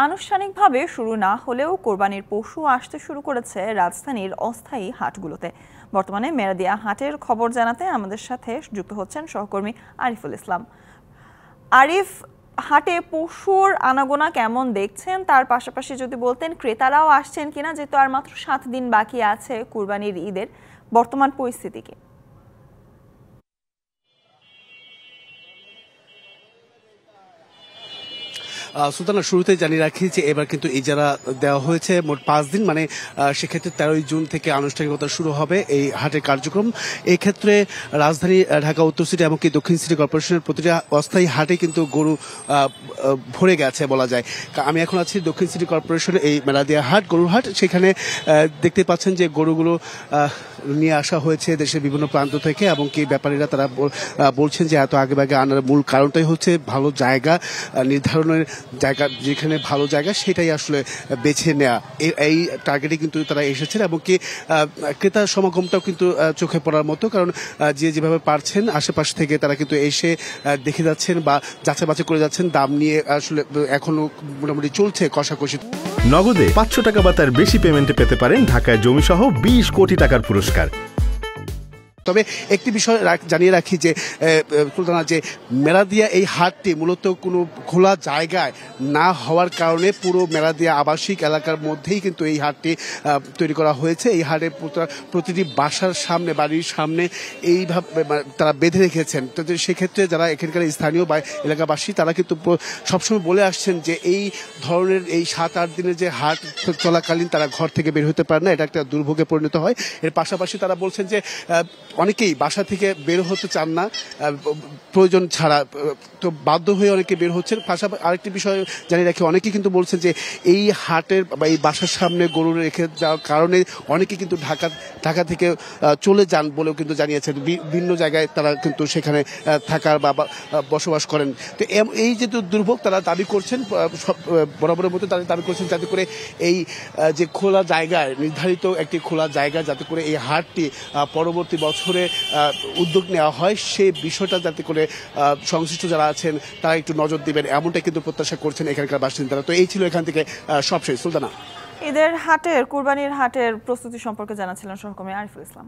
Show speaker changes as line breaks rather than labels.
আনুষ্ঠানিকভাবে শুরু না হলেও কোরবানির পশু আসতে শুরু করেছে রাজধানীর অস্থায়ী হাটগুলোতে। বর্তমানে মেরাদিয়া হাটের খবর জানাতে আমাদের সাথে যুক্ত হচ্ছেন সহকর্মী আরিফুল ইসলাম। আরিফ, হাটে পশুর আনাগোনা কেমন দেখছেন, তার পাশাপাশি যদি বলতেন ক্রেতারাও আসছেন কিনা, যেহেতু আর মাত্র 7 দিন বাকি আছে কুরবানির ঈদের, বর্তমান পরিস্থিতি কি?
সুলতানা, শুরুতে জানিয়ে রাখি যে এবার কিন্তু ইজারা দেওয়া হয়েছে মোট 5 দিন, মানে সেক্ষেত্রে 13ই জুন থেকে আনুষ্ঠানিকতা শুরু হবে এই হাটের কার্যক্রম। এই ক্ষেত্রে রাজধানী ঢাকা উত্তর সিটি এমনকি দক্ষিণ সিটি কর্পোরেশনের প্রতিটা অস্থায়ী হাটে কিন্তু গরু ভরে গেছে বলা যায়। আমি এখন আছি দক্ষিণ সিটি কর্পোরেশনের এই মেলাদিয়া হাট, গরুর হাট। সেখানে দেখতে পাচ্ছেন যে গরুগুলো নিয়ে আসা হয়েছে দেশের বিভিন্ন প্রান্ত থেকে, এবং কি ব্যাপারীরা তারা বলছেন যে এত আগে আনার মূল কারণটাই হচ্ছে ভালো জায়গা নির্ধারণের জায়গা, যেখানে ভালো জায়গা সেটাই আসলে বেছে নেওয়া, এই টার্গেটে কিন্তু তারা এসেছেন। এবং কি ক্রেতার সমাগমটাও কিন্তু চোখে পড়ার মতো, কারণ যে যেভাবে পারছেন আশেপাশ থেকে তারা কিন্তু এসে দেখে যাচ্ছেন বা যাচাই বাছাই করে যাচ্ছেন। দাম নিয়ে আসলে এখনো মোটামুটি চলছে কষাকষি।
নগদে 500 টাকা বা তার বেশি পেমেন্টে পেতে পারেন ঢাকায় জমিসহ 20 কোটি টাকার পুরস্কার।
তবে একটি বিষয় জানিয়ে রাখি যে সুলতানা, যে মেলাদিয়া এই হাটটি মূলত কোনো খোলা জায়গায় না হওয়ার কারণে পুরো মেলাদিয়া আবাসিক এলাকার মধ্যেই কিন্তু এই হাটটি তৈরি করা হয়েছে। এই হাটে প্রতিটি বাসার সামনে, বাড়ির সামনে এইভাবে তারা বেঁধে রেখেছেন। তো সেক্ষেত্রে যারা এখানকার স্থানীয় বা এলাকাবাসী তারা কিন্তু সবসময় বলে আসছেন যে এই ধরনের এই 7-8 দিনের যে হাট চলাকালীন তারা ঘর থেকে বের হতে পারে না, এটা একটা দুর্ভোগে পরিণত হয়। এর পাশাপাশি তারা বলছেন যে অনেকেই বাসা থেকে বের হতে চান না প্রয়োজন ছাড়া, তো বাধ্য হয়ে অনেকে বের হচ্ছেন। পাশাপাশি আরেকটি বিষয় জানিয়ে রাখি, অনেকেই কিন্তু বলছেন যে এই হাটের বা এই বাসার সামনে গরু রেখে যাওয়ার কারণে অনেকে কিন্তু ঢাকা থেকে চলে যান বলেও কিন্তু জানিয়েছেন। বিভিন্ন জায়গায় তারা কিন্তু সেখানে থাকার বা বসবাস করেন। তো এই যে দুর্ভোগ তারা দাবি করছেন, বরাবরের মতো তারা দাবি করছেন যাতে করে এই যে খোলা জায়গায়, নির্ধারিত একটি খোলা জায়গা যাতে করে এই হাটটি পরবর্তী বছরে উদ্যোগ নেওয়া হয়, সেই বিষয়টা যাতে করে সংশ্লিষ্ট যারা আছেন তারা একটু নজর দিবেন, এমনটাই কিন্তু প্রত্যাশা করছেন এখানকার বাসিন্দারা। তো এই ছিল এখান থেকে সবশেষ। সুলতানা,
কুরবানির হাটের প্রস্তুতি সম্পর্কে জানাচ্ছিলেন সহকর্মী আরিফুল ইসলাম।